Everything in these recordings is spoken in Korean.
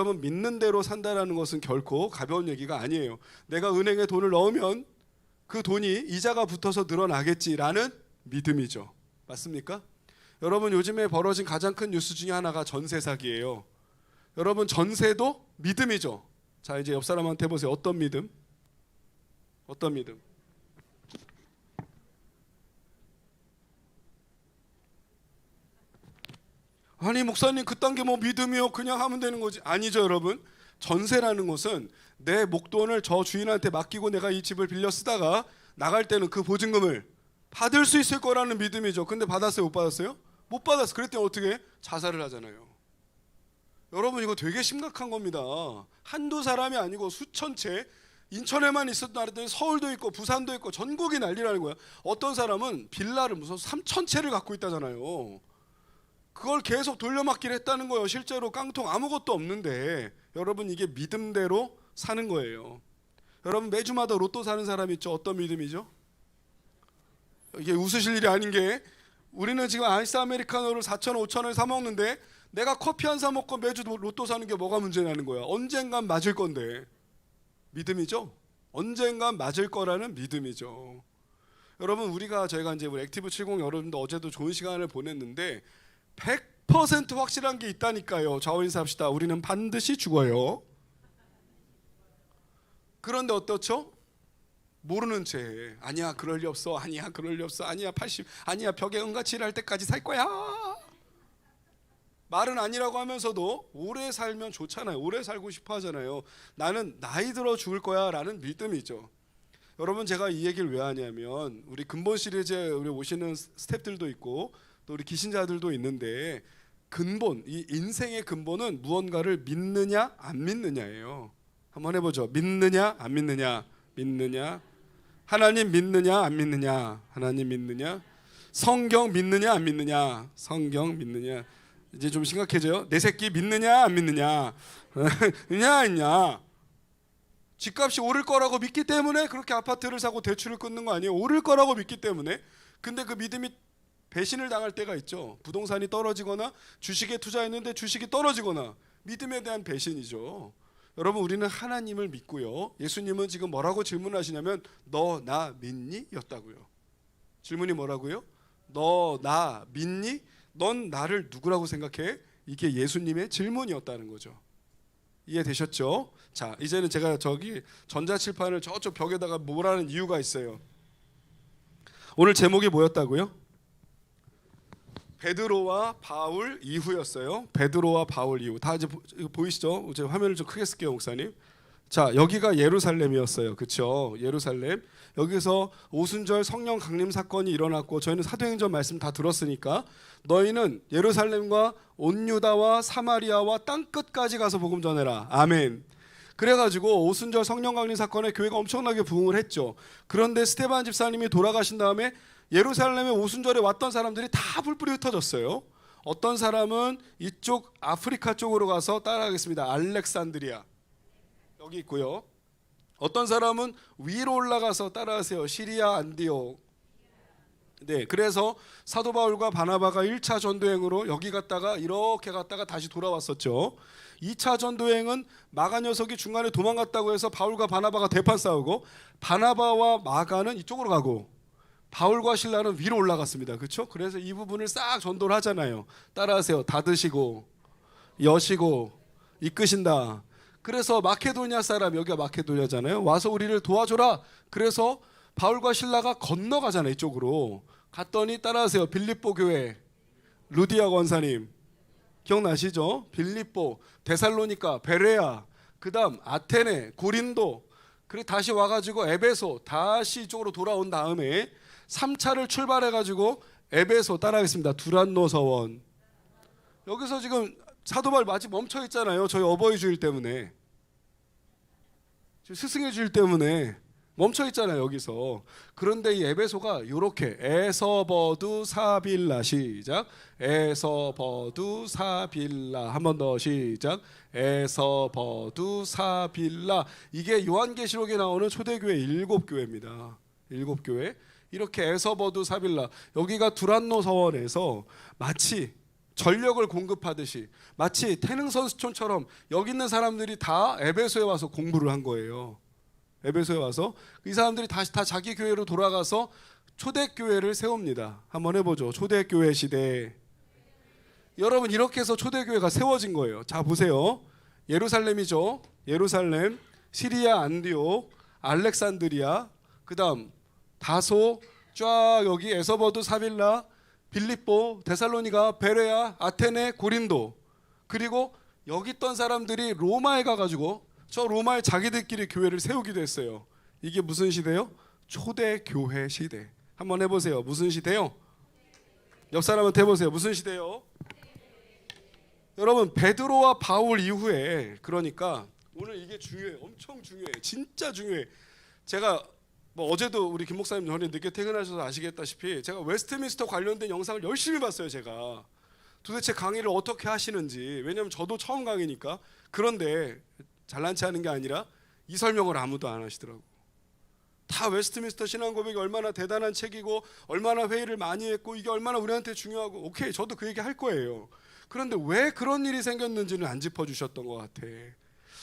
여러분, 믿는 대로 산다라는 것은 결코 가벼운 얘기가 아니에요. 내가 은행에 돈을 넣으면 그 돈이 이자가 붙어서 늘어나겠지라는 믿음이죠. 맞습니까? 여러분, 요즘에 벌어진 가장 큰 뉴스 중에 하나가 전세 사기예요. 여러분, 전세도 믿음이죠. 자, 이제 옆 사람한테 보세요. 어떤 믿음? 어떤 믿음? 아니, 목사님, 그딴 게 뭐 믿음이요? 그냥 하면 되는 거지. 아니죠, 여러분. 전세라는 것은 내 목돈을 저 주인한테 맡기고 내가 이 집을 빌려 쓰다가 나갈 때는 그 보증금을 받을 수 있을 거라는 믿음이죠. 근데 받았어요? 못 받았어요? 못 받았어. 그랬더니 어떻게? 자살을 하잖아요. 여러분, 이거 되게 심각한 겁니다. 한두 사람이 아니고 수천 채, 인천에만 있었다 그랬더니 서울도 있고 부산도 있고 전국이 난리라는 거야. 어떤 사람은 빌라를 무슨 3,000채를 갖고 있다잖아요. 그걸 계속 돌려막기를 했다는 거예요. 실제로 깡통 아무것도 없는데. 여러분, 이게 믿음대로 사는 거예요. 여러분, 매주마다 로또 사는 사람 있죠? 어떤 믿음이죠? 이게 웃으실 일이 아닌 게, 우리는 지금 아이스 아메리카노를 4,000원, 5,000원에 사 먹는데 내가 커피 한 사 먹고 매주 로또 사는 게 뭐가 문제냐는 거야. 언젠간 맞을 건데. 믿음이죠? 언젠간 맞을 거라는 믿음이죠. 여러분, 저희가 이제 우리 액티브 70 여러분도 어제도 좋은 시간을 보냈는데 100% 확실한 게 있다니까요. 좌우 인사합시다. 우리는 반드시 죽어요. 그런데 어떻죠? 모르는 채 아니야, 그럴 리 없어. 아니야, 그럴 리 없어. 아니야, 80. 아니야, 벽에 은가치를 할 때까지 살 거야. 말은 아니라고 하면서도 오래 살면 좋잖아요. 오래 살고 싶어 하잖아요. 나는 나이 들어 죽을 거야 라는 믿음이죠. 여러분, 제가 이 얘기를 왜 하냐면 우리 근본 시리즈에 우리 오시는 스태프들도 있고 또 우리 기신자들도 있는데, 근본, 이 인생의 근본은 무언가를 믿느냐 안 믿느냐예요. 한번 해보죠. 믿느냐 안 믿느냐. 믿느냐. 하나님 믿느냐 안 믿느냐. 하나님 믿느냐. 성경 믿느냐 안 믿느냐. 성경 믿느냐. 이제 좀 심각해져요. 내 새끼 믿느냐 안 믿느냐. 있냐 있냐. 집값이 오를 거라고 믿기 때문에 그렇게 아파트를 사고 대출을 끊는 거 아니에요. 오를 거라고 믿기 때문에. 근데 그 믿음이 배신을 당할 때가 있죠. 부동산이 떨어지거나 주식에 투자했는데 주식이 떨어지거나. 믿음에 대한 배신이죠. 여러분, 우리는 하나님을 믿고요. 예수님은 지금 뭐라고 질문하시냐면 너 나 믿니? 였다고요. 질문이 뭐라고요? 너 나 믿니? 넌 나를 누구라고 생각해? 이게 예수님의 질문이었다는 거죠. 이해되셨죠? 자, 이제는 제가 저기 전자칠판을 저쪽 벽에다가 뭐라는 이유가 있어요. 오늘 제목이 뭐였다고요? 베드로와 바울 이후였어요. 베드로와 바울 이후. 다 이제 보이시죠? 제 화면을 좀 크게 쓸게요, 목사님. 자, 여기가 예루살렘이었어요. 그렇죠? 예루살렘. 여기서 오순절 성령 강림 사건이 일어났고, 저희는 사도행전 말씀 다 들었으니까 너희는 예루살렘과 온 유다와 사마리아와 땅끝까지 가서 복음 전해라. 아멘. 그래가지고 오순절 성령 강림 사건에 교회가 엄청나게 부흥을 했죠. 그런데 스데반 집사님이 돌아가신 다음에 예루살렘에 오순절에 왔던 사람들이 다 불불이 흩어졌어요. 어떤 사람은 이쪽 아프리카 쪽으로 가서 따라가겠습니다. 알렉산드리아 여기 있고요. 어떤 사람은 위로 올라가서 따라하세요. 시리아 안디옥. 네, 그래서 사도 바울과 바나바가 1차 전도행으로 여기 갔다가 이렇게 갔다가 다시 돌아왔었죠. 2차 전도행은 마가 녀석이 중간에 도망갔다고 해서 바울과 바나바가 대판 싸우고, 바나바와 마가는 이쪽으로 가고 바울과 실라는 위로 올라갔습니다. 그렇죠? 그래서 이 부분을 싹 전도를 하잖아요. 따라하세요. 닫으시고 여시고 이끄신다. 그래서 마케도니아 사람, 여기가 마케도니아잖아요. 와서 우리를 도와줘라. 그래서 바울과 실라가 건너가잖아요. 이쪽으로 갔더니 따라하세요. 빌립보 교회 루디아 권사님 기억나시죠? 빌립보, 데살로니가, 베레아, 그 다음 아테네, 고린도, 그리고 다시 와가지고 에베소, 다시 이쪽으로 돌아온 다음에 3차를 출발해가지고 에베소 따라하겠습니다. 두란노 서원. 여기서 지금 사도 바울 아직 멈춰 있잖아요. 저희 어버이 주일 때문에, 스승의 주일 때문에 멈춰 있잖아요. 여기서. 그런데 이 에베소가 이렇게 에서버두 사빌라. 시작. 에서버두 사빌라. 한 번 더 시작. 에서버두 사빌라. 이게 요한계시록에 나오는 초대교회 7교회입니다. 7교회. 이렇게 에서버두 사빌라. 여기가 두란노 서원에서 마치 전력을 공급하듯이 마치 태능 선수촌처럼 여기 있는 사람들이 다 에베소에 와서 공부를 한 거예요. 에베소에 와서 이 사람들이 다시 다 자기 교회로 돌아가서 초대교회를 세웁니다. 한번 해보죠. 초대교회 시대. 여러분 이렇게 해서 초대교회가 세워진 거예요. 자 보세요. 예루살렘이죠. 예루살렘, 시리아 안디옥, 알렉산드리아, 그 다음 다소, 쫙 여기 에서버두, 사빌라, 빌립보, 데살로니가, 베레아, 아테네, 고린도. 그리고 여기 있던 사람들이 로마에 가가지고 저 로마에 자기들끼리 교회를 세우기도 했어요. 이게 무슨 시대요? 초대교회 시대. 한번 해보세요. 무슨 시대요? 옆 사람한테 해보세요. 무슨 시대요? 여러분 베드로와 바울 이후에, 그러니까 오늘 이게 중요해. 엄청 중요해. 진짜 중요해. 제가 뭐 어제도 우리 김 목사님 전에 늦게 퇴근하셔서 아시겠다시피 제가 웨스트민스터 관련된 영상을 열심히 봤어요. 제가 도대체 강의를 어떻게 하시는지. 왜냐하면 저도 처음 강의니까. 그런데 잘난 체 하는 게 아니라 이 설명을 아무도 안 하시더라고. 다 웨스트민스터 신앙고백이 얼마나 대단한 책이고 얼마나 회의를 많이 했고 이게 얼마나 우리한테 중요하고, 오케이 저도 그 얘기 할 거예요. 그런데 왜 그런 일이 생겼는지는 안 짚어주셨던 것 같아.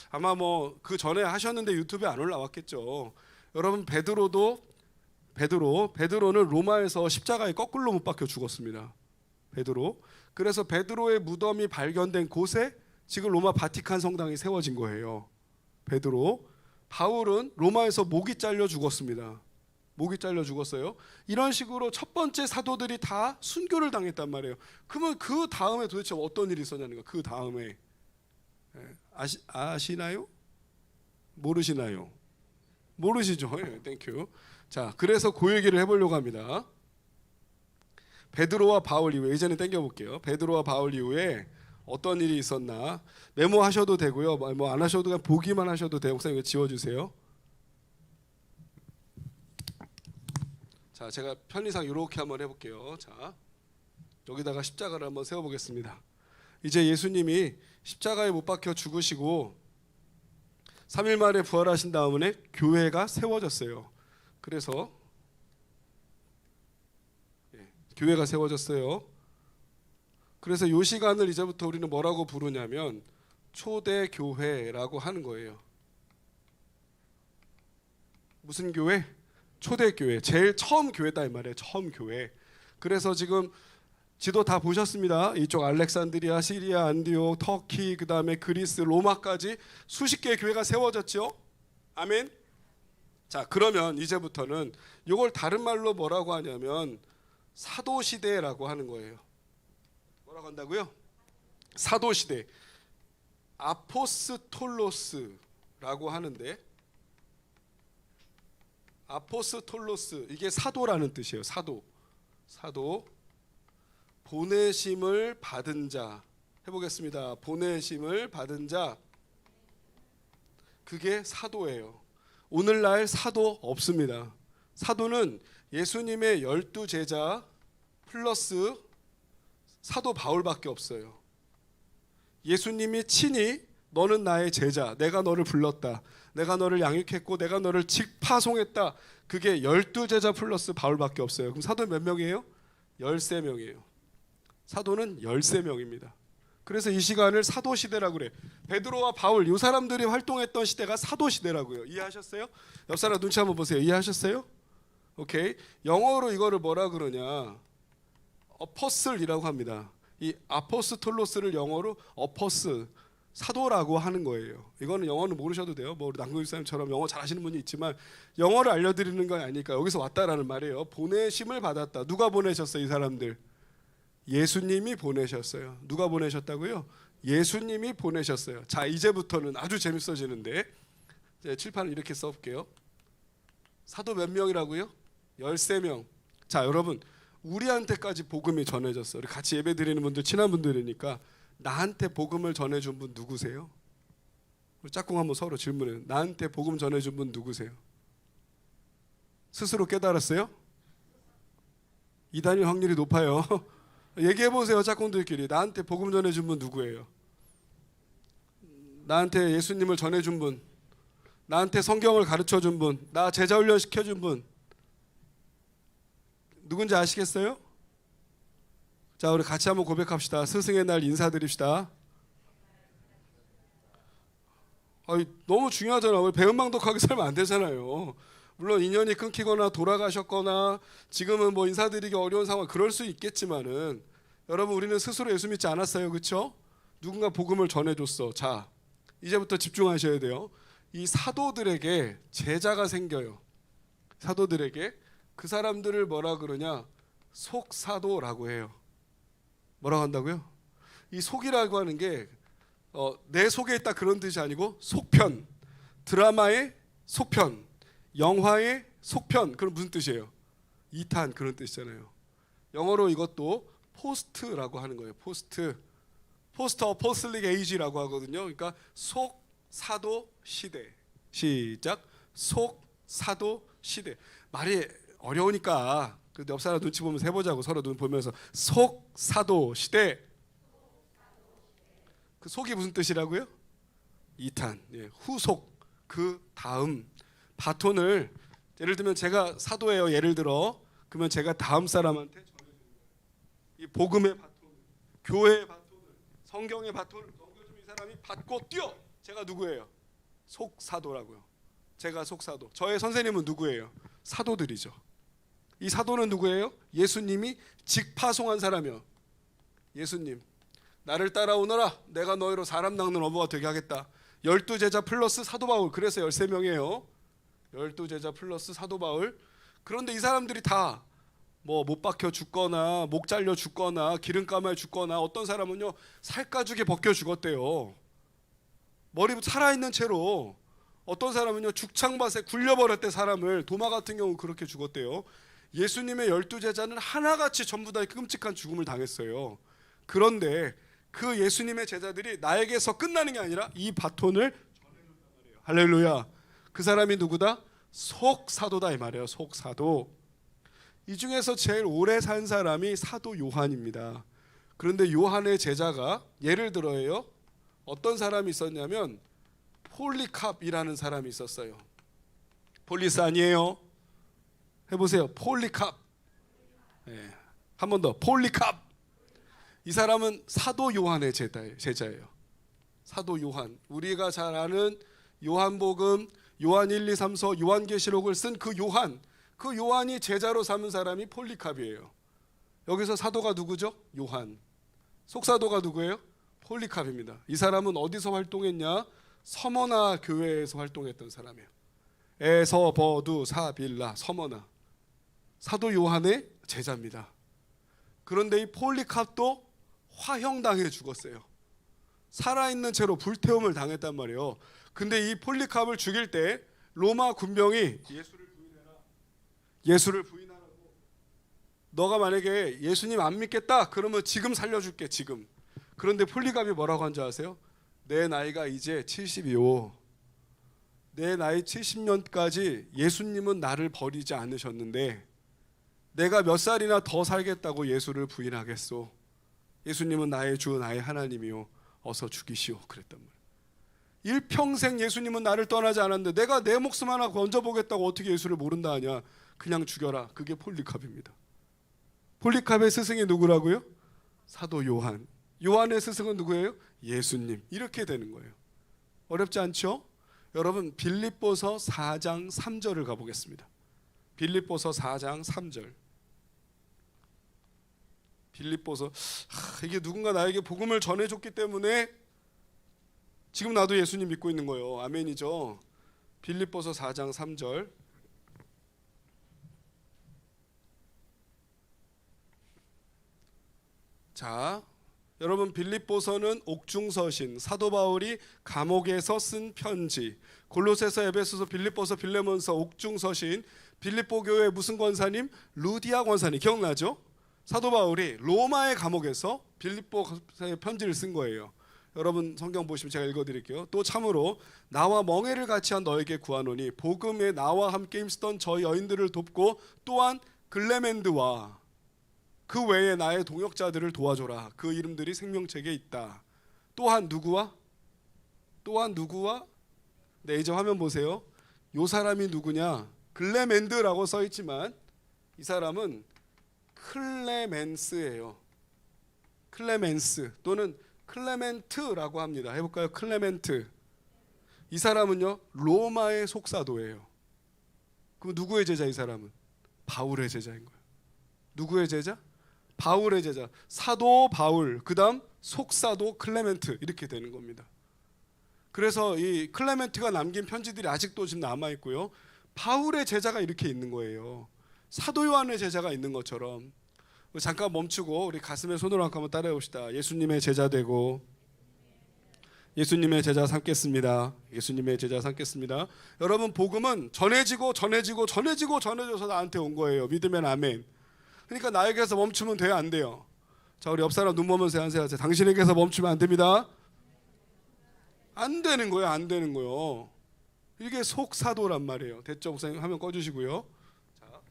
아마 뭐 그 전에 하셨는데 유튜브에 안 올라왔겠죠. 여러분 베드로는 로마에서 십자가에 거꾸로 못 박혀 죽었습니다. 베드로. 그래서 베드로의 무덤이 발견된 곳에 지금 로마 바티칸 성당이 세워진 거예요. 베드로. 바울은 로마에서 목이 잘려 죽었습니다. 목이 잘려 죽었어요. 이런 식으로 첫 번째 사도들이 다 순교를 당했단 말이에요. 그러면 그 다음에 도대체 어떤 일이 있었냐는 거예요. 그 다음에 아시나요? 모르시나요? 모르시죠? 땡큐. 자, 그래서 그 얘기를 해보려고 합니다. 베드로와 바울 이후에, 이제는 땡겨볼게요. 베드로와 바울 이후에 어떤 일이 있었나. 메모하셔도 되고요. 뭐 안 하셔도 그냥 보기만 하셔도 돼요. 목사님 지워주세요. 자, 제가 편의상 이렇게 한번 해볼게요. 자, 여기다가 십자가를 한번 세워보겠습니다. 이제 예수님이 십자가에 못 박혀 죽으시고 3일 만에 부활하신 다음에 교회가 세워졌어요. 그래서 교회가 세워졌어요. 그래서 이 시간을 이제부터 우리는 뭐라고 부르냐면 초대교회라고 하는 거예요. 무슨 교회? 초대교회. 제일 처음 교회다 이 말이에요. 처음 교회. 그래서 지금 지도 다 보셨습니다. 이쪽 알렉산드리아, 시리아, 안디옥, 터키, 그 다음에 그리스, 로마까지 수십 개의 교회가 세워졌죠. 아멘. 자, 그러면 이제부터는 이걸 다른 말로 뭐라고 하냐면 사도시대라고 하는 거예요. 뭐라고 한다고요? 사도시대. 아포스톨로스라고 하는데, 아포스톨로스 이게 사도라는 뜻이에요. 사도. 보내심을 받은 자. 해보겠습니다. 보내심을 받은 자. 그게 사도예요. 오늘날 사도 없습니다. 사도는 예수님의 12제자 플러스 사도 바울밖에 없어요. 예수님이 친히 너는 나의 제자, 내가 너를 불렀다, 내가 너를 양육했고 내가 너를 직파송했다. 그게 12제자 플러스 바울밖에 없어요. 그럼 사도 몇 명이에요? 13명이에요. 사도는 13명입니다. 그래서 이 시간을 사도시대라고 그래. 베드로와 바울 이 사람들이 활동했던 시대가 사도시대라고요. 이해하셨어요? 옆 사람 눈치 한번 보세요. 이해하셨어요? 오케이. 영어로 이거를 뭐라 그러냐, 어퍼슬이라고 합니다. 이 아포스톨로스를 영어로 어퍼스, 사도라고 하는 거예요. 이거는 영어는 모르셔도 돼요. 뭐 우리 남궁 집사님처럼 영어 잘하시는 분이 있지만 영어를 알려드리는 건 아니니까 여기서 왔다라는 말이에요. 보내심을 받았다. 누가 보내셨어요? 이 사람들 예수님이 보내셨어요. 누가 보내셨다고요? 예수님이 보내셨어요. 자, 이제부터는 아주 재밌어지는데, 이제 칠판을 이렇게 써볼게요. 사도 몇 명이라고요? 13명. 자, 여러분 우리한테까지 복음이 전해졌어요. 우리 같이 예배 드리는 분들 친한 분들이니까 나한테 복음을 전해준 분 누구세요? 우리 짝꿍 한번 서로 질문해요. 나한테 복음 전해준 분 누구세요? 스스로 깨달았어요? 이단일 확률이 높아요. 얘기해보세요. 짝꿍들끼리. 나한테 복음 전해준 분 누구예요? 나한테 예수님을 전해준 분, 나한테 성경을 가르쳐준 분, 나 제자훈련 시켜준 분 누군지 아시겠어요? 자, 우리 같이 한번 고백합시다. 스승의 날 인사드립시다. 너무 중요하잖아요. 우리 배은망덕하게 살면 안 되잖아요. 물론 인연이 끊기거나 돌아가셨거나 지금은 뭐 인사드리기 어려운 상황 그럴 수 있겠지만은 여러분 우리는 스스로 예수 믿지 않았어요. 그렇죠? 누군가 복음을 전해줬어. 자, 이제부터 집중하셔야 돼요. 이 사도들에게 제자가 생겨요. 사도들에게 그 사람들을 뭐라 그러냐? 속사도라고 해요. 뭐라고 한다고요? 이 속이라고 하는 게 내 속에 있다 그런 뜻이 아니고 속편, 드라마의 속편, 영화의 속편, 그런 무슨 뜻이에요? 2탄 그런 뜻이잖아요. 영어로 이것도 포스트라고 하는 거예요. 포스트 어포슬릭 에이지라고 하거든요. 그러니까 속사도 시대. 시작. 속사도 시대. 말이 어려우니까 그 옆 사람 눈치 보면서 해보자고. 서로 눈 보면서 속사도 시대. 그 속이 무슨 뜻이라고요? 2탄. 예, 후속. 그 다음 바톤을 예를 들면 제가 사도예요. 예를 들어 그러면 제가 다음 사람한테 전해주는 거예요. 이 복음의 바톤, 교회의 바톤을, 성경의 바톤을 넘겨주면 이 사람이 받고 뛰어. 제가 누구예요? 속사도라고요. 제가 속사도. 저의 선생님은 누구예요? 사도들이죠. 이 사도는 누구예요? 예수님이 직파송한 사람이요. 예수님, 나를 따라오너라. 내가 너희로 사람 낚는 어부가 되게 하겠다. 12제자 플러스 사도 바울. 그래서 13명이에요. 12제자 플러스 사도 바울. 그런데 이 사람들이 다 뭐 못 박혀 죽거나 목 잘려 죽거나 기름 감아 죽거나 어떤 사람은요 살가죽에 벗겨 죽었대요. 머리부터 살아있는 채로. 어떤 사람은요 죽창밭에 굴려버렸대. 사람을. 도마 같은 경우 그렇게 죽었대요. 예수님의 12제자는 하나같이 전부 다 끔찍한 죽음을 당했어요. 그런데 그 예수님의 제자들이 나에게서 끝나는 게 아니라 이 바톤을 전해준단 말이에요. 할렐루야. 그 사람이 누구다? 속사도다 이 말이에요. 속사도. 이 중에서 제일 오래 산 사람이 사도 요한입니다. 그런데 요한의 제자가 예를 들어요. 어떤 사람이 있었냐면 폴리캅이라는 사람이 있었어요. 폴리스 아니에요. 해보세요. 폴리캅. 네. 한 번 더. 폴리캅. 이 사람은 사도 요한의 제자예요. 사도 요한. 우리가 잘 아는 요한복음, 요한 1, 2, 3서, 요한계시록을 쓴 그 요한. 그 요한이 제자로 삼은 사람이 폴리캅이에요. 여기서 사도가 누구죠? 요한. 속사도가 누구예요? 폴리캅입니다. 이 사람은 어디서 활동했냐? 서머나 교회에서 활동했던 사람이에요. 에서 버두 사빌라 서머나. 사도 요한의 제자입니다. 그런데 이 폴리캅도 화형당해 죽었어요. 살아있는 채로 불태움을 당했단 말이에요. 근데 이 폴리캅을 죽일 때 로마 군병이 예수를 부인하라고. 너가 만약에 예수님 안 믿겠다 그러면 지금 살려줄게. 지금. 그런데 폴리캅이 뭐라고 한 줄 아세요? 내 나이가 이제 70이요. 내 나이 70년까지 예수님은 나를 버리지 않으셨는데 내가 몇 살이나 더 살겠다고 예수를 부인하겠소. 예수님은 나의 주 나의 하나님이요. 어서 죽이시오. 그랬단 말이에요. 일평생 예수님은 나를 떠나지 않았는데 내가 내 목숨 하나 건져보겠다고 어떻게 예수를 모른다 하냐. 그냥 죽여라. 그게 폴리캅입니다. 폴리캅의 스승이 누구라고요? 사도 요한. 요한의 스승은 누구예요? 예수님. 이렇게 되는 거예요. 어렵지 않죠? 여러분 빌립보서 4장 3절을 가보겠습니다. 빌립보서 4장 3절. 빌립보서 이게 누군가 나에게 복음을 전해줬기 때문에 지금 나도 예수님 믿고 있는 거예요. 아멘이죠. 빌립보서 4장 3절. 자, 여러분 빌립보서는 옥중서신, 사도 바울이 감옥에서 쓴 편지. 골로새서, 에베소서, 빌립보서, 빌레몬서, 옥중서신. 빌립보 교회 무슨 권사님? 루디아 권사님. 기억나죠? 사도 바울이 로마의 감옥에서 빌립보서의 편지를 쓴 거예요. 여러분 성경 보시면 제가 읽어드릴게요. 또 참으로 나와 멍에를 같이 한 너에게 구하노니 복음에 나와 함께 힘쓰던 저 여인들을 돕고 또한 글레멘드와 그 외에 나의 동역자들을 도와줘라. 그 이름들이 생명책에 있다. 또한 누구와? 네, 이제 화면 보세요. 요 사람이 누구냐? 글레멘드라고 써있지만 이 사람은 클레멘스예요. 클레멘스 또는 클레멘트라고 합니다. 해볼까요? 클레멘트. 이 사람은요 로마의 속사도예요. 그럼 누구의 제자 이 사람은? 바울의 제자인 거예요. 누구의 제자? 바울의 제자. 사도 바울, 그 다음 속사도 클레멘트, 이렇게 되는 겁니다. 그래서 이 클레멘트가 남긴 편지들이 아직도 지금 남아있고요, 바울의 제자가 이렇게 있는 거예요. 사도 요한의 제자가 있는 것처럼. 잠깐 멈추고 우리 가슴에 손으로 한번 따라해 봅시다. 예수님의 제자 되고 예수님의 제자 삼겠습니다. 예수님의 제자 삼겠습니다. 여러분, 복음은 전해져서 나한테 온 거예요. 믿으면 아멘. 그러니까 나에게서 멈추면 돼요, 안 돼요? 자, 우리 옆 사람 눈 보면서 하세요. 당신에게서 멈추면 안 됩니다. 안 되는 거예요, 안 되는 거예요. 이게 속사도란 말이에요. 됐죠, 목사님? 화면 꺼주시고요. 자,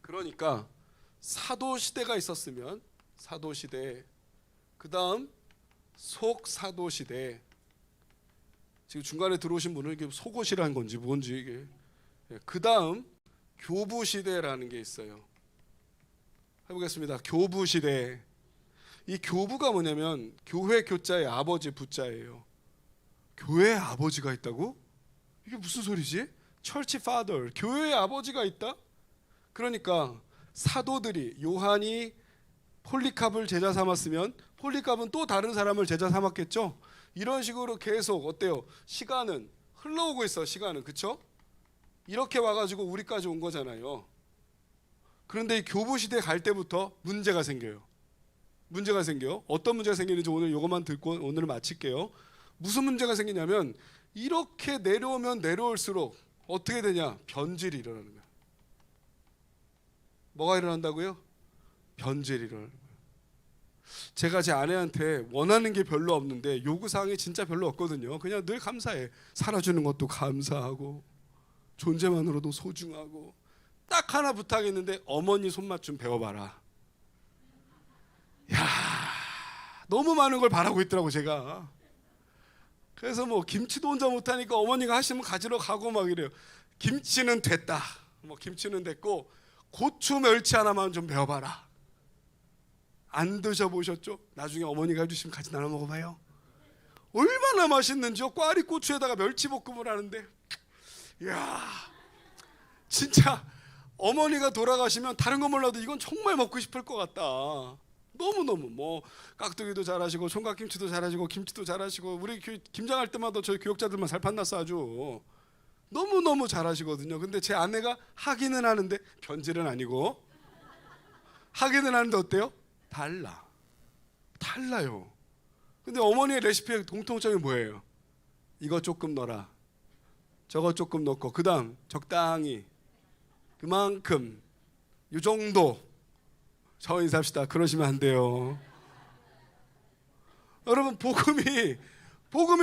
그러니까 사도 시대가 있었으면 사도 시대, 그 다음 속사도 시대. 지금 중간에 들어오신 분은 이게 속옷이라는 건지 뭔지 이게. 그 다음 교부 시대라는 게 있어요. 해보겠습니다. 교부 시대. 이 교부가 뭐냐면 교회 교자의 아버지 부자예요. 교회의 아버지가 있다고? 이게 무슨 소리지? 철치 파더, 교회의 아버지가 있다? 그러니까 사도들이, 요한이 폴리캅을 제자 삼았으면 폴리캅은 또 다른 사람을 제자 삼았겠죠. 이런 식으로 계속 어때요? 시간은 흘러오고 있어. 시간은, 그렇죠? 이렇게 와가지고 우리까지 온 거잖아요. 그런데 이 교부 시대 갈 때부터 문제가 생겨요. 문제가 생겨요. 어떤 문제가 생기는지 오늘 이것만 듣고 오늘은 마칠게요. 무슨 문제가 생기냐면 이렇게 내려오면 내려올수록 어떻게 되냐? 변질이 일어나는 거야. 뭐가 일어난다고요? 변질이 일어나는 거예요. 제가 제 아내한테 원하는 게 별로 없는데 요구사항이 진짜 별로 없거든요. 그냥 늘 감사해. 살아주는 것도 감사하고 존재만으로도 소중하고, 딱 하나 부탁했는데 어머니 손맛 좀 배워봐라. 야, 너무 많은 걸 바라고 있더라고 제가. 그래서 뭐 김치도 혼자 못하니까 어머니가 하시면 가지러 가고 막 이래요. 김치는 됐다. 뭐 김치는 됐고 고추 멸치 하나만 좀 배워봐라. 안 드셔보셨죠? 나중에 어머니가 해주시면 같이 나눠 먹어봐요. 얼마나 맛있는지요. 꽈리고추에다가 멸치볶음을 하는데, 이야, 진짜 어머니가 돌아가시면 다른 거 몰라도 이건 정말 먹고 싶을 것 같다. 너무너무 뭐 깍두기도 잘하시고 총각김치도 잘하시고 김치도 잘하시고, 우리 김장할 때마다 저희 교육자들만 살판났어. 아주 너무너무 잘하시거든요. 근데 제 아내가 하기는 하는데, 변질은 아니고 하기는 하는데 어때요? 달라요. 근데 어머니의 레시피의 공통점이 뭐예요? 이거 조금 넣어라, 저거 조금 넣고, 그 다음 적당히, 그만큼, 이 정도. 저 인사합시다. 그러시면 안 돼요. 여러분, 복음이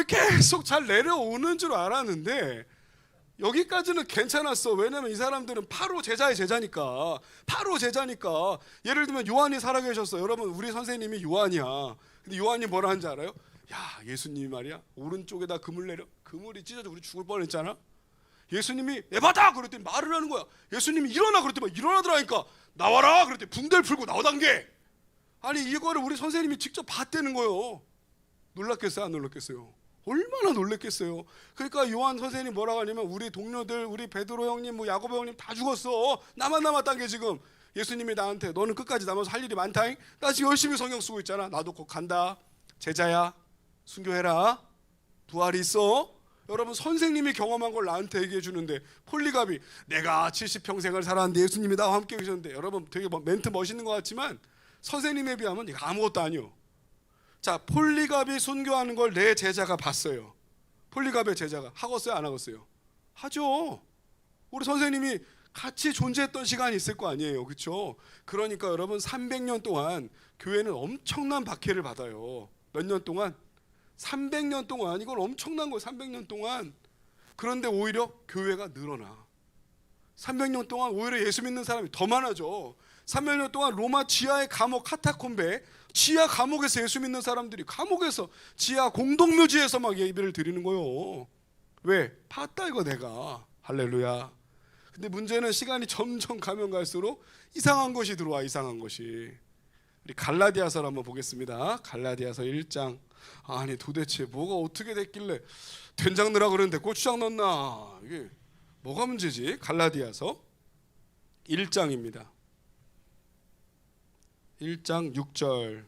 계속 잘 내려오는 줄 알았는데 여기까지는 괜찮았어. 왜냐면 이 사람들은 바로 제자의 제자니까. 예를 들면 요한이 살아계셨어. 여러분, 우리 선생님이 요한이야. 근데 요한이 뭐라 하는지 알아요? 야, 예수님이 말이야, 오른쪽에다 그물 내려. 그물이 찢어져 우리 죽을 뻔했잖아. 예수님이 에바다 그랬더니 말을 하는 거야. 예수님이 일어나 그랬더니 막 일어나더라니까. 나와라 그랬더니 붕대를 풀고 나오단 게. 아니, 이거를 우리 선생님이 직접 봤다는 거예요. 놀랐겠어요, 안 놀랐겠어요? 얼마나 놀랬겠어요. 그러니까 요한 선생님이 뭐라고 하냐면, 우리 동료들, 우리 베드로 형님, 뭐 야고보 형님 다 죽었어. 나만 남았단 게 지금. 예수님이 나한테 너는 끝까지 남아서 할 일이 많다잉. 나 지금 열심히 성경 쓰고 있잖아. 나도 곧 간다. 제자야, 순교해라. 부활이 있어. 여러분, 선생님이 경험한 걸 나한테 얘기해 주는데, 폴리갑이 내가 70평생을 살았는데 예수님이 나와 함께 계셨는데, 여러분 되게 멘트 멋있는 것 같지만 선생님에 비하면 이거 아무것도 아니요. 자, 폴리갑이 순교하는 걸 내 제자가 봤어요. 폴리갑의 제자가 하겠어요, 안 하겠어요? 하죠. 우리 선생님이 같이 존재했던 시간이 있을 거 아니에요, 그렇죠? 그러니까 여러분, 300년 동안 교회는 엄청난 박해를 받아요. 몇 년 동안? 300년 동안. 이건 엄청난 거예요. 300년 동안. 그런데 오히려 교회가 늘어나. 300년 동안 오히려 예수 믿는 사람이 더 많아져. 300년 동안 로마 지하의 감옥 카타콤베, 지하 감옥에서 예수 믿는 사람들이 감옥에서 지하 공동묘지에서 막 예배를 드리는 거예요. 왜? 봤다 이거 내가. 할렐루야. 근데 문제는 시간이 점점 가면 갈수록 이상한 것이 들어와. 이상한 것이. 우리 갈라디아서를 한번 보겠습니다. 갈라디아서 1장. 아니 도대체 뭐가 어떻게 됐길래 된장 넣으라 그러는데 고추장 넣나? 이게 뭐가 문제지? 갈라디아서 1장입니다. 1장 6절.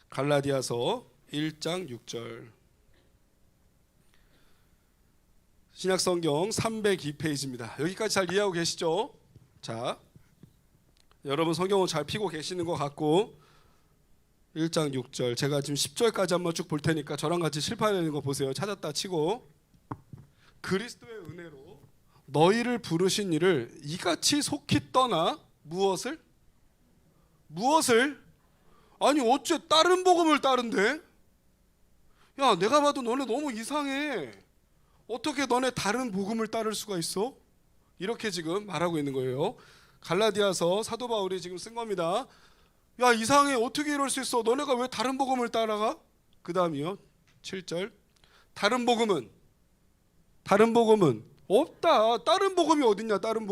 갈라디아서 1장 6절. 신약성경 302페이지입니다. 여기까지 잘 이해하고 계시죠? 자, 여러분 성경을 잘 피고 계시는 것 같고 1장 6절 제가 지금 10절까지 한번 쭉 볼 테니까 저랑 같이 칠판에 있는 거 보세요. 찾았다 치고 그리스도의 은혜로 너희를 부르신 이를 이같이 속히 떠나 무엇을? 아니 어째 다른 복음을 따른대? 야 내가 봐도 너네 너무 이상해. 어떻게 너네 다른 복음을 따를 수가 있어? 이렇게 지금 말하고 있는 거예요. 갈라디아서 사도 바울이 지금 쓴 겁니다. 야 이상해 어떻게 이럴 수 있어? 너네가 왜 다른 복음을 따라가? 그 다음이요 7절 다른 복음은 없다. 다른 복음이 어딨냐? 다른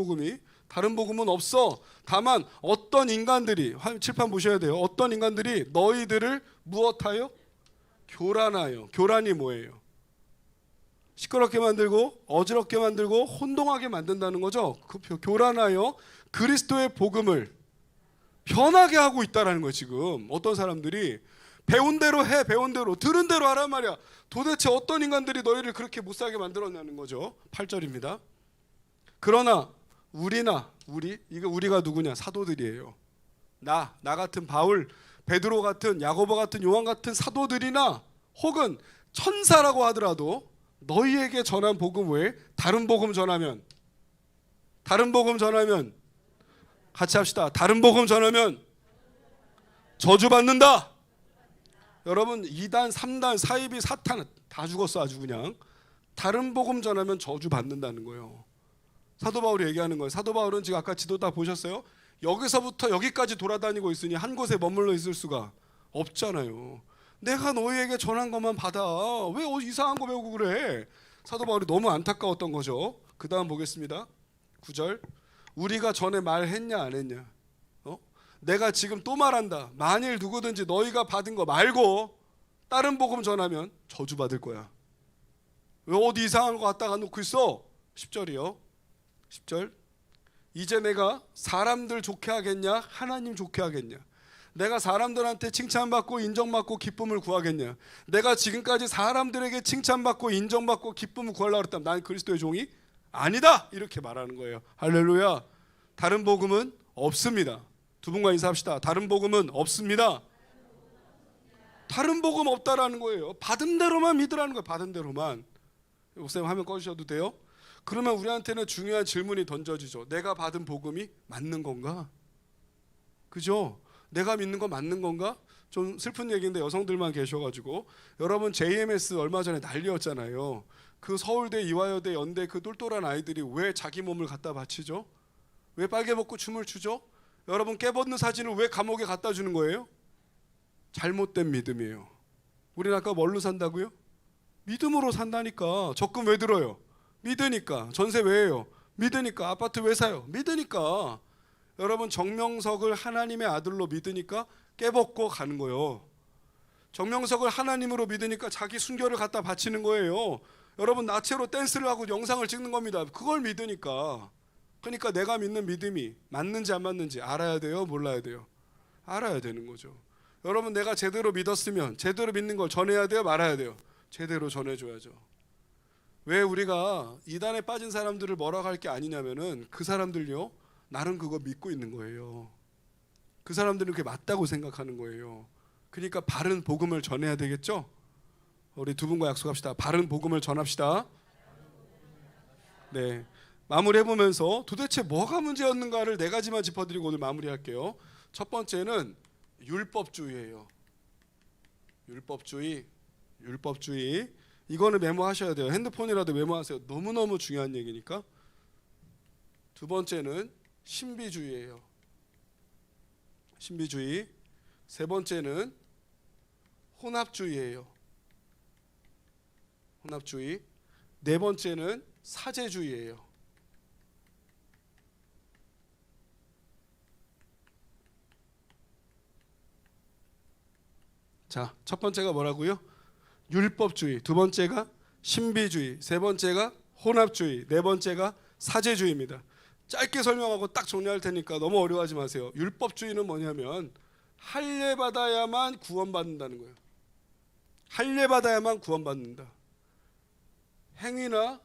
복음은 없어. 다만 어떤 인간들이 칠판 보셔야 돼요. 어떤 인간들이 너희들을 무엇하여? 교란하여. 교란이 뭐예요? 시끄럽게 만들고 어지럽게 만들고 혼동하게 만든다는 거죠. 그 교란하여 그리스도의 복음을 변하게 하고 있다라는 거예요. 지금 어떤 사람들이 배운 대로 해, 배운 대로 들은 대로 하란 말이야. 도대체 어떤 인간들이 너희를 그렇게 못 살게 만들었냐는 거죠. 8절입니다. 그러나 우리가 누구냐? 사도들이에요. 나 같은 바울, 베드로 같은 야고보 같은 요한 같은 사도들이나 혹은 천사라고 하더라도 너희에게 전한 복음 외에 다른 복음 전하면 같이 합시다. 다른 복음 전하면 저주받는다. 여러분 2단, 3단, 사이비, 사탄 다 죽었어 아주 그냥. 다른 복음 전하면 저주받는다는 거예요. 사도 바울이 얘기하는 거예요. 사도 바울은 지금 아까 지도 다 보셨어요? 여기서부터 여기까지 돌아다니고 있으니 한 곳에 머물러 있을 수가 없잖아요. 내가 너희에게 전한 것만 받아. 왜 이상한 거 배우고 그래? 사도 바울이 너무 안타까웠던 거죠. 그 다음 보겠습니다. 9절 우리가 전에 말했냐 안 했냐? 내가 지금 또 말한다. 만일 누구든지 너희가 받은 거 말고 다른 복음 전하면 저주받을 거야. 왜 어디 이상한 거 갖다가 놓고 있어? 10절이요. 10절 이제 내가 사람들 좋게 하겠냐? 하나님 좋게 하겠냐? 내가 사람들한테 칭찬받고 인정받고 기쁨을 구하겠냐? 내가 지금까지 사람들에게 칭찬받고 인정받고 기쁨을 구하려고 했다면 난 그리스도의 종이 아니다. 이렇게 말하는 거예요. 할렐루야. 다른 복음은 없습니다. 두 분과 인사합시다. 다른 복음은 없습니다. 다른 복음 없다라는 거예요. 받은 대로만 믿으라는 거예요. 받은 대로만. 목사님 화면 꺼주셔도 돼요? 그러면 우리한테는 중요한 질문이 던져지죠. 내가 받은 복음이 맞는 건가? 그죠? 내가 믿는 거 맞는 건가? 좀 슬픈 얘기인데 여성들만 계셔가지고 여러분 JMS 얼마 전에 난리였잖아요. 그 서울대, 이화여대, 연대 그 똘똘한 아이들이 왜 자기 몸을 갖다 바치죠? 왜 빨개 벗고 춤을 추죠? 여러분 깨벗는 사진을 왜 감옥에 갖다 주는 거예요? 잘못된 믿음이에요. 우리는 아까 뭘로 산다고요? 믿음으로 산다니까. 적금 왜 들어요? 믿으니까. 전세 왜 해요? 믿으니까. 아파트 왜 사요? 믿으니까. 여러분 정명석을 하나님의 아들로 믿으니까 깨벗고 가는 거예요. 정명석을 하나님으로 믿으니까 자기 순결을 갖다 바치는 거예요. 여러분 나체로 댄스를 하고 영상을 찍는 겁니다. 그걸 믿으니까. 그러니까 내가 믿는 믿음이 맞는지 안 맞는지 알아야 돼요? 몰라야 돼요? 알아야 되는 거죠. 여러분 내가 제대로 믿었으면 제대로 믿는 걸 전해야 돼요? 말아야 돼요? 제대로 전해줘야죠. 왜 우리가 이단에 빠진 사람들을 뭐라고 할 게 아니냐면은 그 사람들요 나는 그거 믿고 있는 거예요. 그 사람들은 그게 맞다고 생각하는 거예요. 그러니까 바른 복음을 전해야 되겠죠? 우리 두 분과 약속합시다. 바른 복음을 전합시다. 네, 마무리해보면서 도대체 뭐가 문제였는가를 네 가지만 짚어드리고 오늘 마무리할게요. 첫 번째는 율법주의예요. 율법주의. 이거는 메모하셔야 돼요. 핸드폰이라도 메모하세요. 너무너무 중요한 얘기니까. 두 번째는 신비주의예요. 신비주의. 세 번째는 혼합주의예요. 혼합주의. 네 번째는 사제주의예요. 자, 첫 번째가 뭐라고요? 율법주의. 두 번째가 신비주의. 세 번째가 혼합주의. 네 번째가 사제주의입니다. 짧게 설명하고 딱 정리할 테니까 너무 어려워하지 마세요. 율법주의는 뭐냐면 할례 받아야만 구원받는다는 거예요. 할례 받아야만 구원받는다. 행위나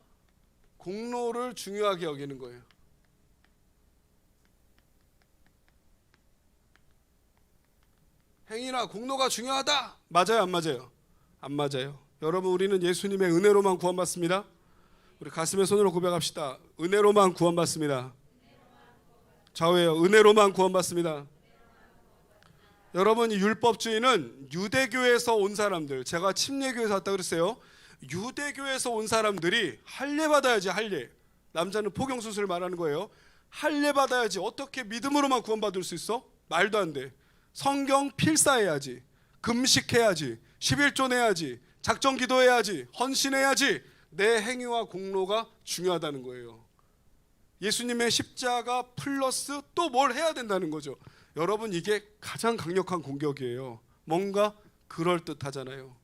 공로를 중요하게 여기는 거예요. 행위나 공로가 중요하다. 맞아요, 안 맞아요? 안 맞아요. 여러분, 우리는 예수님의 은혜로만 구원받습니다. 우리 가슴에 손으로 고백합시다. 은혜로만 구원받습니다. 좌우에요. 은혜로만 구원받습니다. 여러분, 이 율법주의는 유대교에서 온 사람들, 제가 침례교에서 왔다 그랬어요. 유대교에서 온 사람들이 할례 받아야지. 할례. 남자는 포경수술을 말하는 거예요. 할례 받아야지. 어떻게 믿음으로만 구원받을 수 있어? 말도 안 돼. 성경 필사해야지. 금식해야지. 11조 내야지. 작정 기도해야지. 헌신해야지. 내 행위와 공로가 중요하다는 거예요. 예수님의 십자가 플러스 또 뭘 해야 된다는 거죠. 여러분, 이게 가장 강력한 공격이에요. 뭔가 그럴듯하잖아요.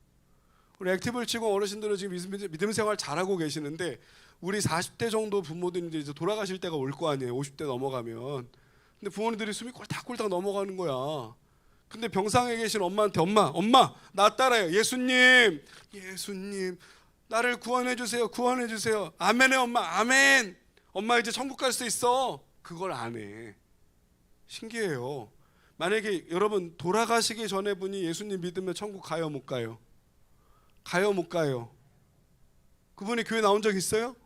우리 액티브를 치고 어르신들은 지금 믿음 생활 잘하고 계시는데 우리 40대 정도 부모들이 이제 돌아가실 때가 올 거 아니에요. 50대 넘어가면. 근데 부모님들이 숨이 꼴딱꼴딱 넘어가는 거야. 근데 병상에 계신 엄마한테 엄마 나 따라요. 예수님 나를 구원해 주세요. 구원해 주세요. 아멘해 엄마. 아멘. 엄마 이제 천국 갈 수 있어. 그걸 안 해. 신기해요. 만약에 여러분 돌아가시기 전에 분이 예수님 믿으면 천국 가요 못 가요? 가요 못 가요? 그분이 교회 나온 적 있어요?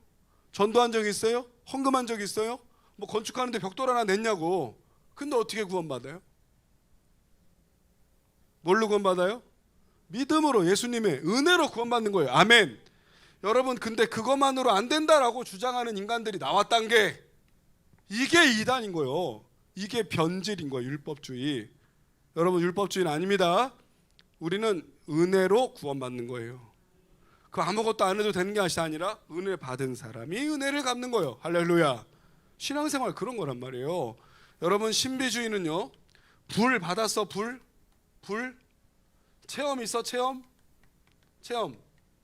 전도한 적 있어요? 헌금한 적 있어요? 뭐 건축하는데 벽돌 하나 냈냐고. 근데 어떻게 구원받아요? 뭘로 구원받아요? 믿음으로 예수님의 은혜로 구원받는 거예요. 아멘. 여러분, 근데 그것만으로 안 된다라고 주장하는 인간들이 나왔단 게 이게 이단인 거예요. 이게 변질인 거예요. 율법주의. 여러분, 율법주의는 아닙니다. 우리는 은혜로 구원받는 거예요. 그 아무것도 안 해도 되는 게 아니라 은혜 받은 사람이 은혜를 갚는 거예요. 할렐루야. 신앙생활 그런 거란 말이에요. 여러분, 신비주의는요, 불 받았어. 불 체험 있어. 체험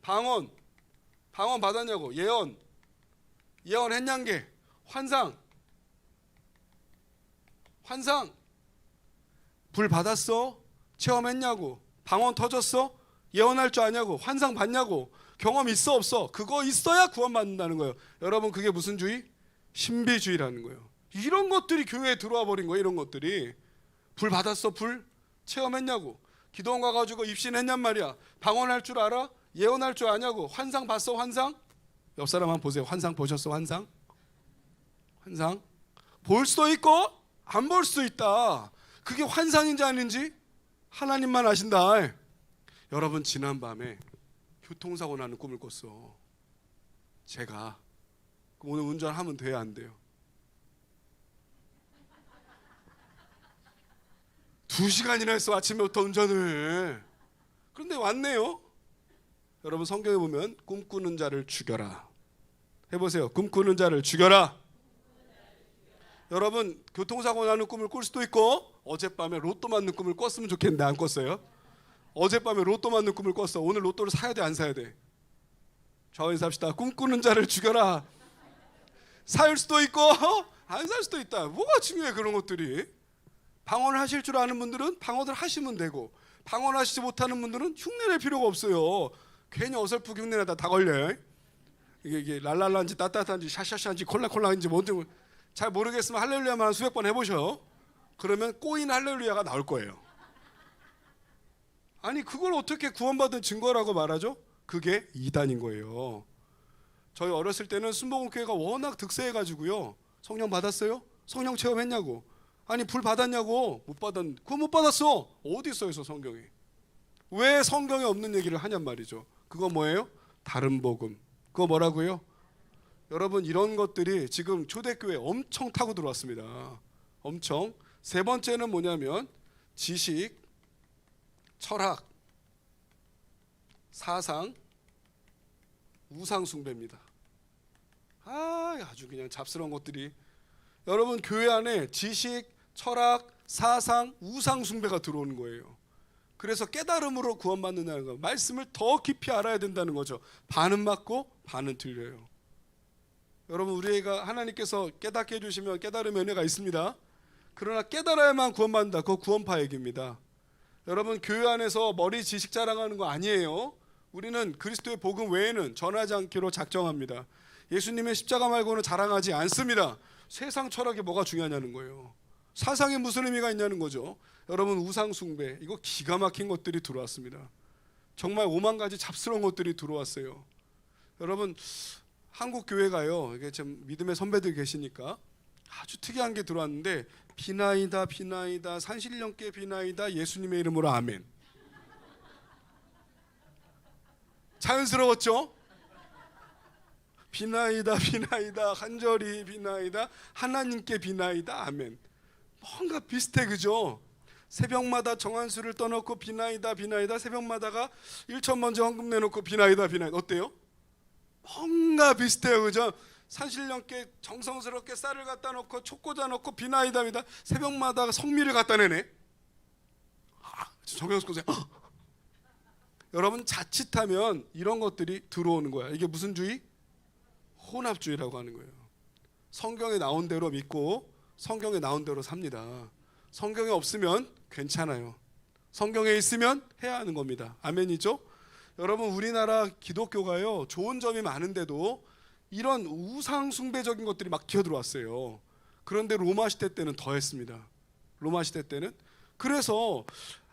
방언 받았냐고. 예언했냐게. 환상 불 받았어? 체험했냐고. 방언 터졌어? 예언할 줄 아냐고. 환상 봤냐고. 경험 있어 없어? 그거 있어야 구원받는다는 거예요. 여러분, 그게 무슨 주의? 신비주의라는 거예요. 이런 것들이 교회에 들어와 버린 거예요. 이런 것들이. 불 받았어? 불 체험했냐고. 기도원 가가지고 입신했냔 말이야. 방언할 줄 알아? 예언할 줄 아냐고. 환상 봤어? 환상? 옆 사람 한번 보세요. 환상 보셨어? 환상 볼 수도 있고 안 볼 수도 있다. 그게 환상인지 아닌지 하나님만 아신다. 여러분, 지난밤에 교통사고 나는 꿈을 꿨어. 제가 오늘 운전하면 돼요 안 돼요? 2시간이나 했어. 아침부터 운전을. 그런데 왔네요. 여러분, 성경에 보면 꿈꾸는 자를 죽여라. 해보세요. 꿈꾸는 자를 죽여라. 여러분, 교통사고 나는 꿈을 꿀 수도 있고 어젯밤에 로또 맞는 꿈을 꿨으면 좋겠는데 안 꿨어요? 어젯밤에 로또 맞는 꿈을 꿨어. 오늘 로또를 사야 돼 안 사야 돼? 좌우 인사합시다. 꿈꾸는 자를 죽여라. 살 수도 있고 안 살 수도 있다. 뭐가 중요해 그런 것들이. 방언을 하실 줄 아는 분들은 방언을 하시면 되고, 방언하시지 못하는 분들은 흉내낼 필요가 없어요. 괜히 어설프게 흉내내다 다 걸려요. 이게 랄랄라인지 따따따인지 샤샤샤인지 콜라콜라인지 뭔지 잘 모르겠으면 할렐루야만 한 수백 번 해보셔. 그러면 꼬인 할렐루야가 나올 거예요. 아니, 그걸 어떻게 구원받은 증거라고 말하죠? 그게 이단인 거예요. 저희 어렸을 때는 순복음교회가 워낙 득세해가지고요. 성령 받았어요? 성령 체험했냐고. 아니, 불 받았냐고. 그거 못 받았어. 어디 있어요 성경에? 왜 성경에 없는 얘기를 하냔 말이죠. 그거 뭐예요? 다른 복음. 그거 뭐라고요? 여러분, 이런 것들이 지금 초대교회에 엄청 타고 들어왔습니다. 엄청. 세 번째는 뭐냐면 지식, 철학, 사상, 우상 숭배입니다. 아주 그냥 잡스러운 것들이. 여러분, 교회 안에 지식, 철학, 사상, 우상 숭배가 들어오는 거예요. 그래서 깨달음으로 구원받는다는 거, 말씀을 더 깊이 알아야 된다는 거죠. 반은 맞고 반은 틀려요. 여러분, 우리가 하나님께서 깨닫게 해주시면 깨달음의 은혜가 있습니다. 그러나 깨달아야만 구원받는다. 그거 구원파 얘기입니다. 여러분, 교회 안에서 머리 지식 자랑하는 거 아니에요. 우리는 그리스도의 복음 외에는 전하지 않기로 작정합니다. 예수님의 십자가 말고는 자랑하지 않습니다. 세상 철학이 뭐가 중요하냐는 거예요. 사상에 무슨 의미가 있냐는 거죠. 여러분, 우상 숭배, 이거 기가 막힌 것들이 들어왔습니다. 정말 5만 가지 잡스러운 것들이 들어왔어요. 여러분, 한국 교회가요, 이게 좀 믿음의 선배들 계시니까 아주 특이한 게 들어왔는데, 비나이다 비나이다 산신령께 비나이다 예수님의 이름으로 아멘. 자연스러웠죠? 비나이다 비나이다 간절히 비나이다 하나님께 비나이다 아멘. 뭔가 비슷해, 그죠? 새벽마다 정한수를 떠놓고 비나이다 비나이다, 새벽마다가 1천 먼저 헌금 내놓고 비나이다 비나이다. 어때요? 뭔가 비슷해요, 그죠? 산신령께 정성스럽게 쌀을 갖다 놓고 촉 꽂아 놓고 비나이다 비나이다, 새벽마다 성미를 갖다 내네. 정경수 선생, 여러분, 자칫하면 이런 것들이 들어오는 거야. 이게 무슨 주의? 혼합주의라고 하는 거예요. 성경에 나온 대로 믿고 성경에 나온 대로 삽니다. 성경에 없으면 괜찮아요. 성경에 있으면 해야 하는 겁니다. 아멘이죠? 여러분, 우리나라 기독교가요, 좋은 점이 많은데도 이런 우상 숭배적인 것들이 막 기어들어왔어요. 그런데 로마 시대 때는 더했습니다. 로마 시대 때는. 그래서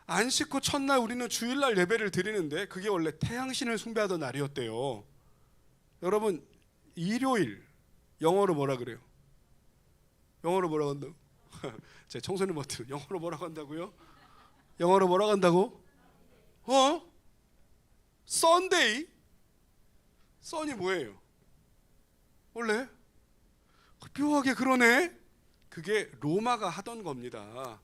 안식 후 첫날 우리는 주일날 예배를 드리는데 그게 원래 태양신을 숭배하던 날이었대요. 여러분, 일요일 영어로 뭐라 그래요? 영어로 뭐라고 한다고? 제 청소년 버튼 영어로 뭐라고 한다고요? 영어로 뭐라고 한다고? Sunday? 선이 뭐예요? 원래? 묘하게 그러네? 그게 로마가 하던 겁니다.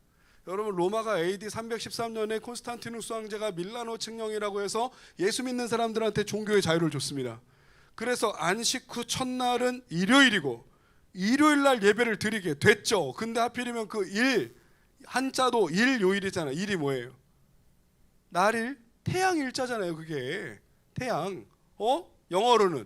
여러분, 로마가 AD 313년에 콘스탄티누스 황제가 밀라노 칙령이라고 해서 예수 믿는 사람들한테 종교의 자유를 줬습니다. 그래서 안식 후 첫날은 일요일이고 일요일날 예배를 드리게 됐죠. 근데 하필이면 그 일, 한자도 일요일이잖아요. 일이 뭐예요? 날일, 태양 일자잖아요. 그게 태양. 영어로는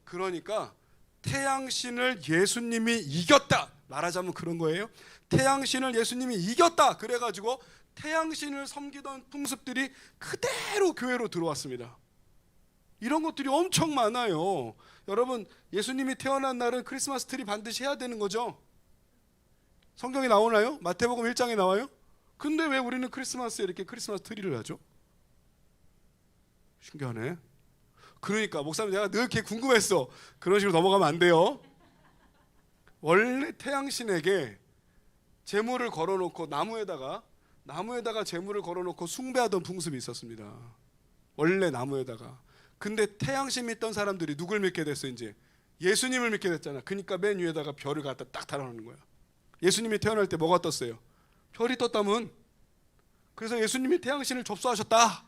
그러니까 태양신을 예수님이 이겼다, 말하자면 그런 거예요. 태양신을 예수님이 이겼다. 그래가지고 태양신을 섬기던 풍습들이 그대로 교회로 들어왔습니다. 이런 것들이 엄청 많아요. 여러분, 예수님이 태어난 날은 크리스마스 트리 반드시 해야 되는 거죠. 성경에 나오나요? 마태복음 1장에 나와요? 근데 왜 우리는 크리스마스에 이렇게 크리스마스 트리를 하죠? 신기하네. 그러니까 목사님, 내가 늘 이렇게 궁금했어. 그런 식으로 넘어가면 안 돼요. 원래 태양신에게 제물을 걸어놓고 나무에다가 제물을 걸어놓고 숭배하던 풍습이 있었습니다. 원래 나무에다가. 근데 태양신 믿던 사람들이 누굴 믿게 됐어? 이제 예수님을 믿게 됐잖아. 그러니까 맨 위에다가 별을 갖다 딱 달아놓는 거야. 예수님이 태어날 때 뭐가 떴어요? 별이 떴다면. 그래서 예수님이 태양신을 접수하셨다.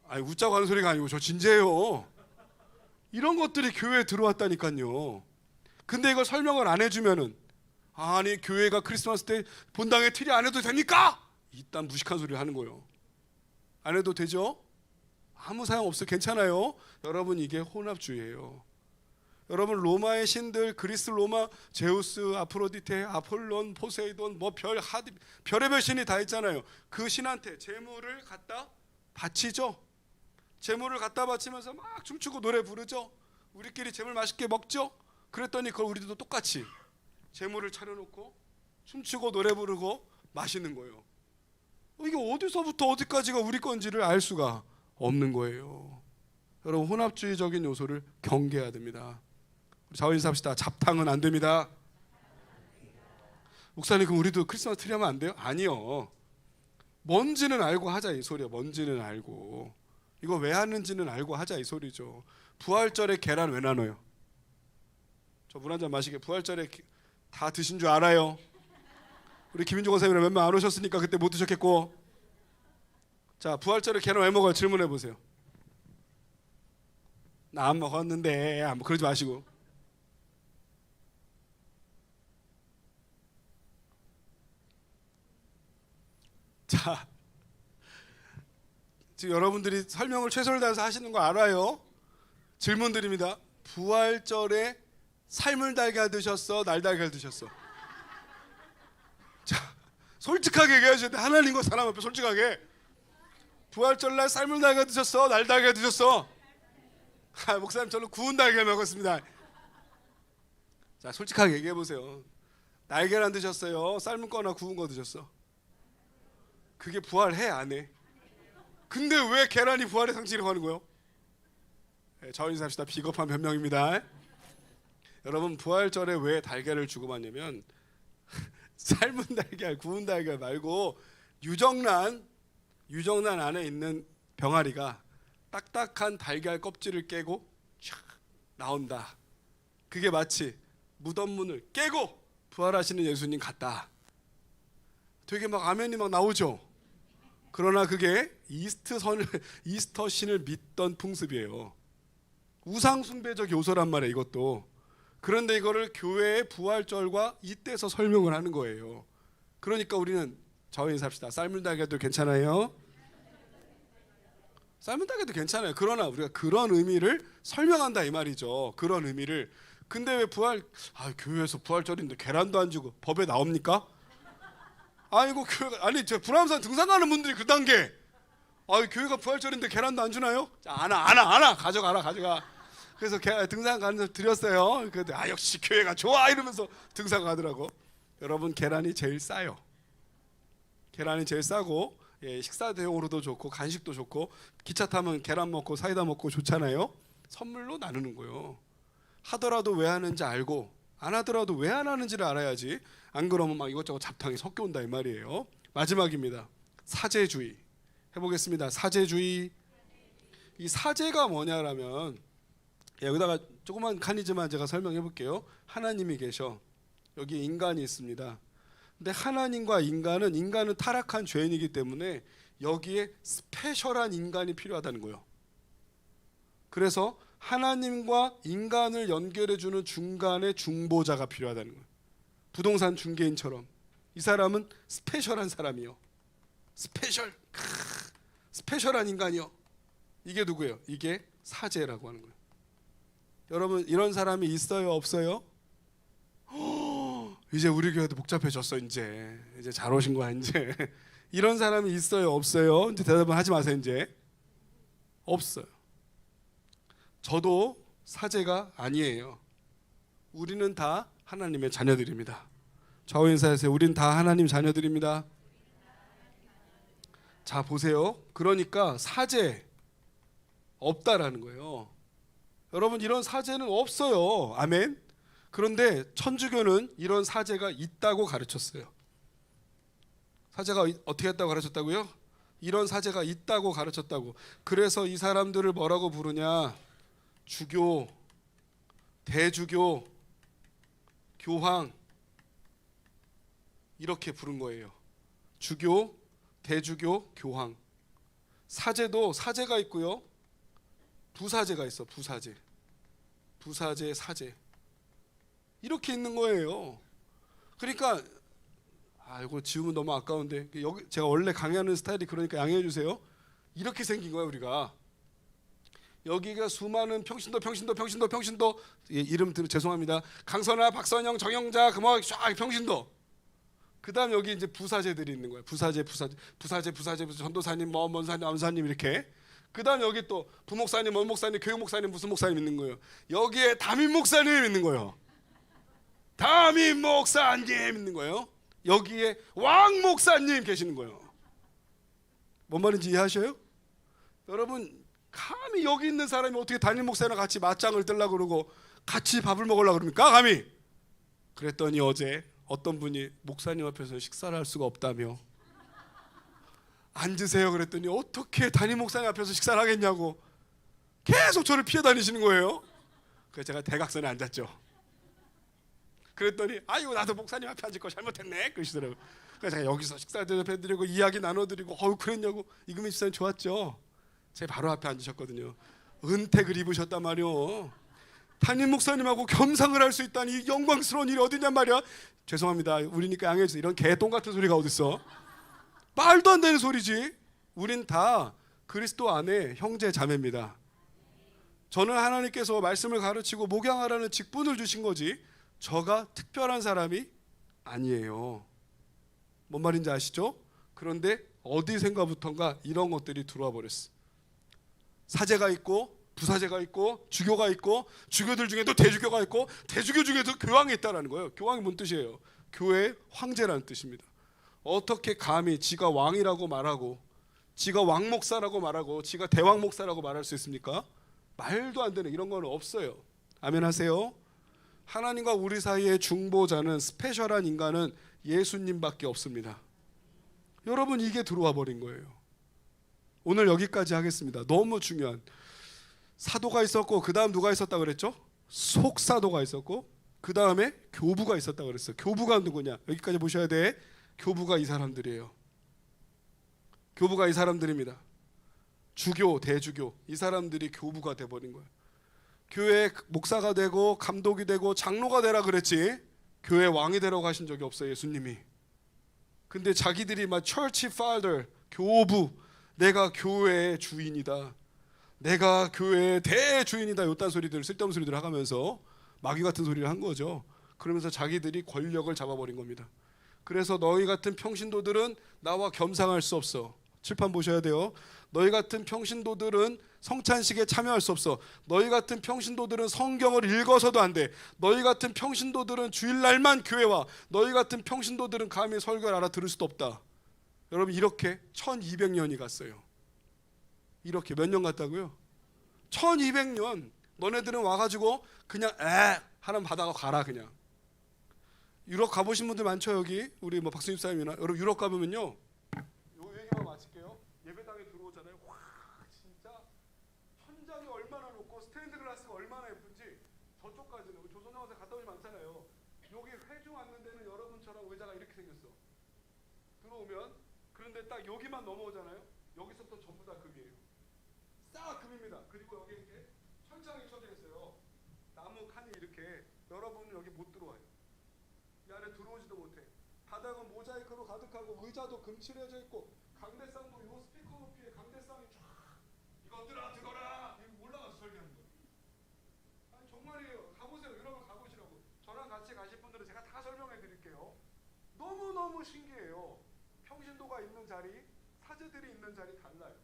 아니, 웃자고 하는 소리가 아니고 저 진지해요. 이런 것들이 교회에 들어왔다니까요. 근데 이걸 설명을 안 해주면은, 아니, 교회가 크리스마스 때 본당에 트리 안 해도 됩니까? 이딴 무식한 소리를 하는 거예요. 안 해도 되죠? 아무 사용 없어요. 괜찮아요. 여러분, 이게 혼합주의예요. 여러분, 로마의 신들, 그리스 로마, 제우스, 아프로디테, 아폴론, 포세이돈, 뭐 별의별 신이 다 있잖아요. 그 신한테 제물을 갖다 바치죠. 제물을 갖다 바치면서 막 춤추고 노래 부르죠. 우리끼리 제물 맛있게 먹죠. 그랬더니 그걸 우리도 똑같이 제물을 차려놓고 춤추고 노래 부르고 마시는 거예요. 이게 어디서부터 어디까지가 우리 건지를 알 수가 없는 거예요. 여러분, 혼합주의적인 요소를 경계해야 됩니다. 우리 자원인사합시다. 잡탕은 안 됩니다. 목사님, 그럼 우리도 크리스마스 트리 하면 안 돼요? 아니요. 뭔지는 알고 하자, 이 소리야. 뭔지는 알고. 이거 왜 하는지는 알고 하자, 이 소리죠. 부활절에 계란 왜 나눠요? 저 물 한 잔 마시게. 부활절에 다 드신 줄 알아요. 우리 김인종 권사님이랑 몇 명 안 오셨으니까 그때 못 드셨겠고. 자, 부활절에 계란 왜 먹어요? 질문해 보세요. 나 안 먹었는데. 그러지 마시고. 자, 지금 여러분들이 설명을 최선을 다해서 하시는 거 알아요. 질문 드립니다. 부활절에 삶을 달걀 드셨어? 날달걀 드셨어? 자, 솔직하게 얘기하셔야 돼. 하나님과 사람 앞에 솔직하게. 부활절날 삶을 달걀 드셨어? 날달걀 드셨어? 목사님 저는 구운 달걀 먹었습니다. 자, 솔직하게 얘기해 보세요. 날걀 안 드셨어요? 삶은 거나 구운 거 드셨어? 그게 부활해 안 해? 근데 왜 계란이 부활의 상징이라고 하는 거예요? 네, 저 인사합시다. 비겁한 변명입니다. 여러분 부활절에 왜 달걀을 주고 왔냐면 삶은 달걀, 구운 달걀 말고 유정란 안에 있는 병아리가 딱딱한 달걀 껍질을 깨고 촥 나온다. 그게 마치 무덤문을 깨고 부활하시는 예수님 같다. 되게 막 아멘이 막 나오죠. 그러나 그게 이스터 신을 믿던 풍습이에요. 우상 숭배적 요소란 말이에요, 이것도. 그런데 이거를 교회의 부활절과 이때서 설명을 하는 거예요. 그러니까 우리는 저희 삽시다. 삶은 달걀도 괜찮아요. 삶은 달걀도 괜찮아요. 그러나 우리가 그런 의미를 설명한다 이 말이죠. 그런 의미를. 근데 왜 교회에서 부활절인데 계란도 안 주고 법에 나옵니까? 아이고 교회가 저 불암산 등산 가는 분들이 그 단계. 교회가 부활절인데 계란도 안 주나요? 자, 안아 가져가. 그래서 등산 가는 데 드렸어요. 그런데 역시 교회가 좋아 이러면서 등산 가더라고. 여러분 계란이 제일 싸요. 계란이 제일 싸고 식사 대용으로도 좋고 간식도 좋고 기차 타면 계란 먹고 사이다 먹고 좋잖아요. 선물로 나누는 거예요. 하더라도 왜 하는지 알고 안 하더라도 왜 안 하는지를 알아야지. 안 그러면 막 이것저것 잡탕이 섞여 온다 이 말이에요. 마지막입니다. 사제주의 해보겠습니다. 사제주의. 이 사제가 뭐냐라면 여기다가 조그만 칸이지만 제가 설명해 볼게요. 하나님이 계셔. 여기 인간이 있습니다. 근데 하나님과 인간은 타락한 죄인이기 때문에 여기에 스페셜한 인간이 필요하다는 거예요. 그래서 하나님과 인간을 연결해 주는 중간에 중보자가 필요하다는 거예요. 부동산 중개인처럼 이 사람은 스페셜한 사람이요. 스페셜한 인간이요. 이게 누구예요? 이게 사제라고 하는 거예요. 여러분 이런 사람이 있어요, 없어요? 이제 우리 교회도 복잡해졌어. 이제 잘 오신 거야. 이제 이런 사람이 있어요, 없어요? 이제 대답을 하지 마세요. 이제 없어요. 저도 사제가 아니에요. 우리는 다 하나님의 자녀들입니다. 좌우 인사하세요. 우리는 다 하나님 자녀들입니다. 자 보세요. 그러니까 사제 없다라는 거예요. 여러분 이런 사제는 없어요. 아멘. 그런데 천주교는 이런 사제가 있다고 가르쳤어요. 사제가 어떻게 했다고 가르쳤다고요? 이런 사제가 있다고 가르쳤다고. 그래서 이 사람들을 뭐라고 부르냐? 주교, 대주교, 교황 이렇게 부른 거예요. 주교, 대주교, 교황. 사제도 사제가 있고요. 부사제가 있어. 부사제, 사제 이렇게 있는 거예요. 그러니까 이거 지우면 너무 아까운데 여기 제가 원래 강의하는 스타일이 그러니까 양해해 주세요. 이렇게 생긴 거예요. 우리가 여기가 수많은 평신도 이름 들으 죄송합니다. 강선아, 박선영, 정영자, 그뭐 평신도. 그다음 여기 이제 부사제들이 있는 거예요. 부사제, 전도사님, 원사님, 암사님 이렇게. 그다음 여기 또 부목사님, 원목사님, 교육목사님, 무슨 목사님 있는 거예요. 여기에 담임 목사님 있는 거예요. 담임 목사님 있는 거예요. 여기에 왕 목사님 계시는 거예요. 뭔 말인지 이해하셔요? 여러분 감히 여기 있는 사람이 어떻게 담임 목사랑 같이 맞짱을 뜨려고 그러고 같이 밥을 먹으려고 그럽니까? 감히. 그랬더니 어제 어떤 분이 목사님 앞에서 식사를 할 수가 없다며 앉으세요 그랬더니 어떻게 담임 목사님 앞에서 식사를 하겠냐고 계속 저를 피해 다니시는 거예요. 그래서 제가 대각선에 앉았죠. 그랬더니 아이고 나도 목사님 앞에 앉을 거 잘못했네 그러시더라고요. 그래서 제가 여기서 식사 대접해드리고 이야기 나눠드리고 그랬냐고. 이금희 집사님 좋았죠. 제 바로 앞에 앉으셨거든요. 은택을 입으셨단 말이요. 담임 목사님하고 겸상을 할 수 있다니 영광스러운 일이 어디냔 말이야. 죄송합니다. 우리니까 양해해주세요. 이런 개똥 같은 소리가 어딨어. 말도 안 되는 소리지. 우린 다 그리스도 안에 형제 자매입니다. 저는 하나님께서 말씀을 가르치고 목양하라는 직분을 주신 거지 저가 특별한 사람이 아니에요. 뭔 말인지 아시죠? 그런데 어디선가부턴가 이런 것들이 들어와 버렸어. 사제가 있고 부사제가 있고 주교가 있고 주교들 중에도 대주교가 있고 대주교 중에도 교황이 있다라는 거예요. 교황이 뭔 뜻이에요? 교회의 황제라는 뜻입니다. 어떻게 감히 지가 왕이라고 말하고 지가 왕목사라고 말하고 지가 대왕목사라고 말할 수 있습니까? 말도 안 되는 이런 건 없어요. 아멘 하세요. 하나님과 우리 사이의 중보자는 스페셜한 인간은 예수님밖에 없습니다. 여러분 이게 들어와 버린 거예요. 오늘 여기까지 하겠습니다. 너무 중요한 사도가 있었고 그 다음 누가 있었다 그랬죠? 속사도가 있었고 그 다음에 교부가 있었다 그랬어요. 교부가 누구냐? 여기까지 보셔야 돼. 교부가 이 사람들이에요. 교부가 이 사람들입니다. 주교, 대주교 이 사람들이 교부가 돼버린 거예요. 교회 목사가 되고 감독이 되고 장로가 되라 그랬지 교회 왕이 되라고 하신 적이 없어요. 예수님이. 근데 자기들이 막 church father, 교부, 내가 교회의 주인이다, 내가 교회의 대주인이다, 요딴 소리들 쓸데없는 소리들 하면서 마귀 같은 소리를 한 거죠. 그러면서 자기들이 권력을 잡아버린 겁니다. 그래서 너희 같은 평신도들은 나와 겸상할 수 없어. 칠판 보셔야 돼요. 너희 같은 평신도들은 성찬식에 참여할 수 없어. 너희 같은 평신도들은 성경을 읽어서도 안 돼. 너희 같은 평신도들은 주일날만 교회 와. 너희 같은 평신도들은 감히 설교를 알아들을 수도 없다. 여러분 이렇게 1200년이 갔어요. 이렇게 몇 년 갔다고요? 1200년. 너네들은 와가지고 그냥 하나님 받아가 가라. 그냥 유럽 가보신 분들 많죠. 여기 우리 뭐 박수님 사님이나 여러분 유럽 가보면요, 요 얘기만 마칠게요. 예배당에 들어오잖아요. 와 진짜 천장이 얼마나 높고 스테인드 글라스가 얼마나 예쁜지. 저쪽까지는 우리 조선영화사 갔다 오지 많잖아요. 여기 회중 앉는 데는 여러분처럼 의자가 이렇게 생겼어. 들어오면. 그런데 딱 여기만 넘어오잖아요. 여기서부터 전부 다 금이에요. 싹 금입니다. 그리고 여기 이렇게 철창이 쳐져 있어요. 나무 칸이 이렇게. 여러분은 여기 못 들어와요. 이 안에 들어오지도 못해. 바닥은 모자이크로 가득하고 의자도 금칠해져 있고 강대상도 요 스피커 높이에 강대상이 쫙 이것들아 들어라 이거 올라가서 설교하는 거예요. 아니 정말이에요. 가보세요. 유럽을 가보시라고. 저랑 같이 가실 분들은 제가 다 설명해 드릴게요. 너무너무 신기해요. 평신도가 있는 자리, 사제들이 있는 자리 달라요.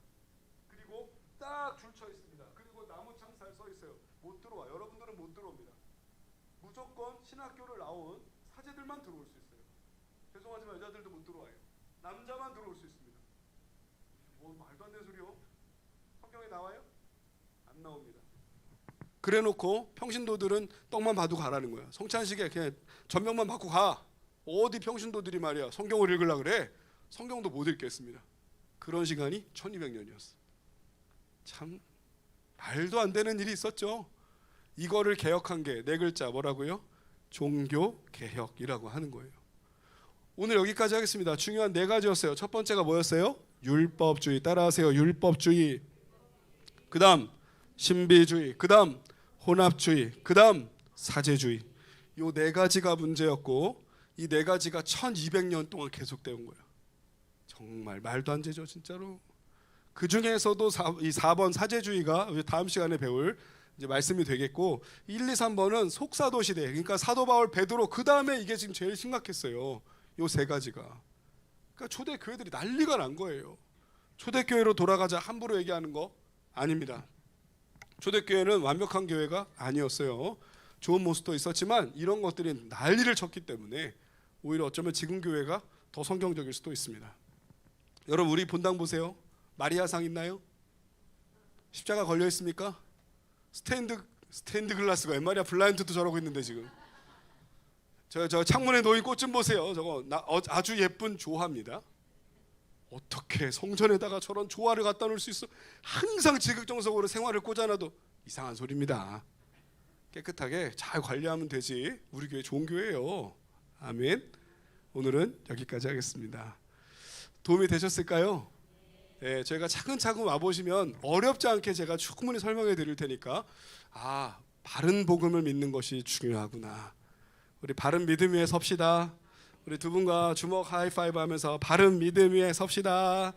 그리고 딱 줄 쳐 있습니다. 그리고 나무 창살 써 있어요. 못 들어와. 여러분들은 못 들어옵니다. 무조건 신학교를 나온 사제들만 들어올 수 있어요. 죄송하지만 여자들도 못 들어와요. 남자만 들어올 수 있습니다. 뭐 말도 안 되는 소리요? 성경에 나와요? 안 나옵니다. 그래놓고 평신도들은 떡만 봐도 가라는 거야. 성찬식에 그냥 전명만 받고 가. 어디 평신도들이 말이야 성경을 읽으려고 그래. 성경도 못 읽겠습니다. 그런 시간이 1200년이었어. 참 말도 안 되는 일이 있었죠. 이거를 개혁한 게 네 글자 뭐라고요? 종교개혁이라고 하는 거예요. 오늘 여기까지 하겠습니다. 중요한 네 가지였어요. 첫 번째가 뭐였어요? 율법주의. 따라하세요. 율법주의. 그 다음 신비주의. 그 다음 혼합주의. 그 다음 사제주의. 요 네 가지가 문제였고 이 네 가지가 1200년 동안 계속되온 거예요. 정말 말도 안 되죠 진짜로. 그 중에서도 이 4번 사제주의가 다음 시간에 배울 이제 말씀이 되겠고 1, 2, 3번은 속사도 시대. 그러니까 사도 바울, 베드로 그 다음에 이게 지금 제일 심각했어요. 요 세 가지가. 그러니까 초대 교회들이 난리가 난 거예요. 초대교회로 돌아가자 함부로 얘기하는 거 아닙니다. 초대교회는 완벽한 교회가 아니었어요. 좋은 모습도 있었지만 이런 것들이 난리를 쳤기 때문에 오히려 어쩌면 지금 교회가 더 성경적일 수도 있습니다. 여러분 우리 본당 보세요. 마리아상 있나요? 십자가 걸려 있습니까? 스테인드 글라스가 웬 말이야. 블라인드도 저러고 있는데 지금. 저 창문에 놓인 꽃 좀 보세요. 저거 아주 예쁜 조화입니다. 어떻게 성전에다가 저런 조화를 갖다 놓을 수 있어? 항상 지극정석으로 생활을 꽂아놔도 이상한 소리입니다. 깨끗하게 잘 관리하면 되지. 우리 교회 좋은 교회예요. 아멘. 오늘은 여기까지 하겠습니다. 도움이 되셨을까요? 네, 저희가 차근차근 와보시면 어렵지 않게 제가 충분히 설명해 드릴 테니까 바른 복음을 믿는 것이 중요하구나. 우리 바른 믿음 위에 섭시다. 우리 두 분과 주먹 하이파이브 하면서 바른 믿음 위에 섭시다.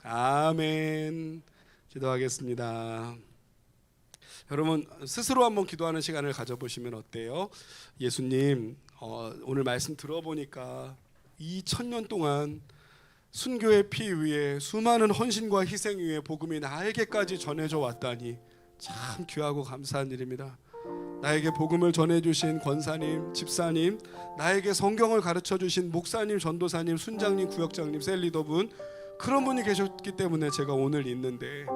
아멘. 기도하겠습니다. 여러분 스스로 한번 기도하는 시간을 가져보시면 어때요? 예수님, 오늘 말씀 들어보니까 2000년 동안 순교의 피 위에 수많은 헌신과 희생 위에 복음이 나에게까지 전해져 왔다니 참 귀하고 감사한 일입니다. 나에게 복음을 전해주신 권사님, 집사님, 나에게 성경을 가르쳐주신 목사님, 전도사님, 순장님, 구역장님, 셀리더분, 그런 분이 계셨기 때문에 제가 오늘 있는데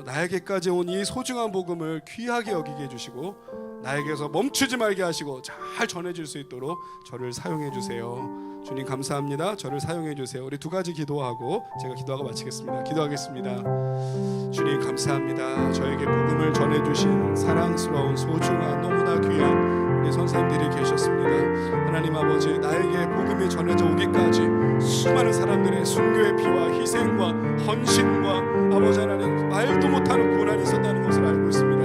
나에게까지 온 이 소중한 복음을 귀하게 여기게 해주시고 나에게서 멈추지 말게 하시고 잘 전해질 수 있도록 저를 사용해 주세요. 주님 감사합니다. 저를 사용해 주세요. 우리 두 가지 기도하고 제가 기도하고 마치겠습니다. 기도하겠습니다. 주님 감사합니다. 저에게 복음을 전해주신 사랑스러운 소중한 너무나 귀한 우리 선생님들이 계셨습니다. 하나님 아버지, 나에게 복음이 전해져 오기까지 수많은 사람들의 순교의 피와 희생과 헌신과 아버지 하나님 말도 못하는 고난이 있었다는 것을 알고 있습니다.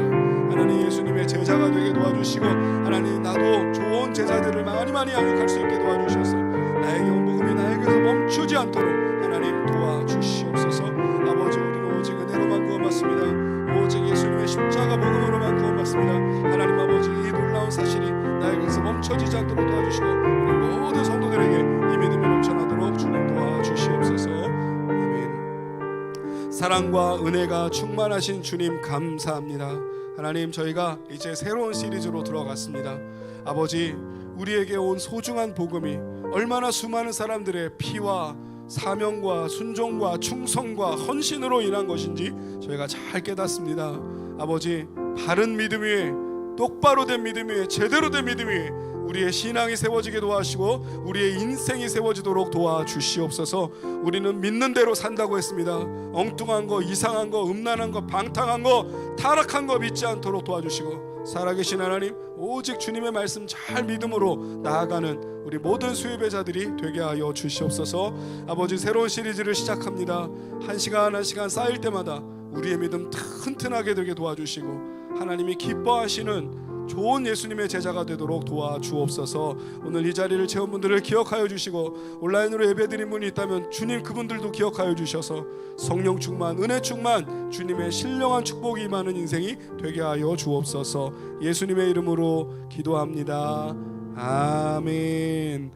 하나님 예수님의 제자가 되게 도와주시고 하나님 나도 좋은 제자들을 많이 양육할 수 있게 도와주셔서 나에게 온 복음이 나에게서 멈추지 않도록 하나님 도와주시옵소서. 아버지, 우리는 오직 은혜로만 구원받습니다. 오직 예수님의 십자가 복음으로만 구원받습니다. 하나님 아버지, 이 놀라운 사실이 나에게서 멈춰지지 않도록 도와주시고 우리 모든 성도들에게 이 믿음이 넘쳐나도록 주님 도와주시옵소서. 아멘. 사랑과 은혜가 충만하신 주님 감사합니다. 하나님, 저희가 이제 새로운 시리즈로 들어갔습니다. 아버지, 우리에게 온 소중한 복음이 얼마나 수많은 사람들의 피와 사명과 순종과 충성과 헌신으로 인한 것인지 저희가 잘 깨닫습니다. 아버지, 바른 믿음 위에, 똑바로 된 믿음 위에, 제대로 된 믿음 위에 우리의 신앙이 세워지게 도와주시고 우리의 인생이 세워지도록 도와주시옵소서. 우리는 믿는 대로 산다고 했습니다. 엉뚱한 거, 이상한 거, 음란한 거, 방탕한 거, 타락한 거 믿지 않도록 도와주시고 살아계신 하나님, 오직 주님의 말씀 잘 믿음으로 나아가는 우리 모든 수예배자들이 되게 하여 주시옵소서. 아버지, 새로운 시리즈를 시작합니다. 한 시간 한 시간 쌓일 때마다 우리의 믿음 튼튼하게 되게 도와주시고 하나님이 기뻐하시는 좋은 예수님의 제자가 되도록 도와주옵소서. 오늘 이 자리를 채운 분들을 기억하여 주시고 온라인으로 예배드린 분이 있다면 주님 그분들도 기억하여 주셔서 성령 충만, 은혜 충만, 주님의 신령한 축복이 임하는 인생이 되게 하여 주옵소서. 예수님의 이름으로 기도합니다. 아멘.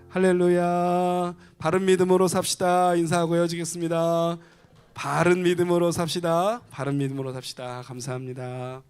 할렐루야. 바른 믿음으로 삽시다. 인사하고 헤어지겠습니다. 바른 믿음으로 삽시다. 바른 믿음으로 삽시다. 감사합니다.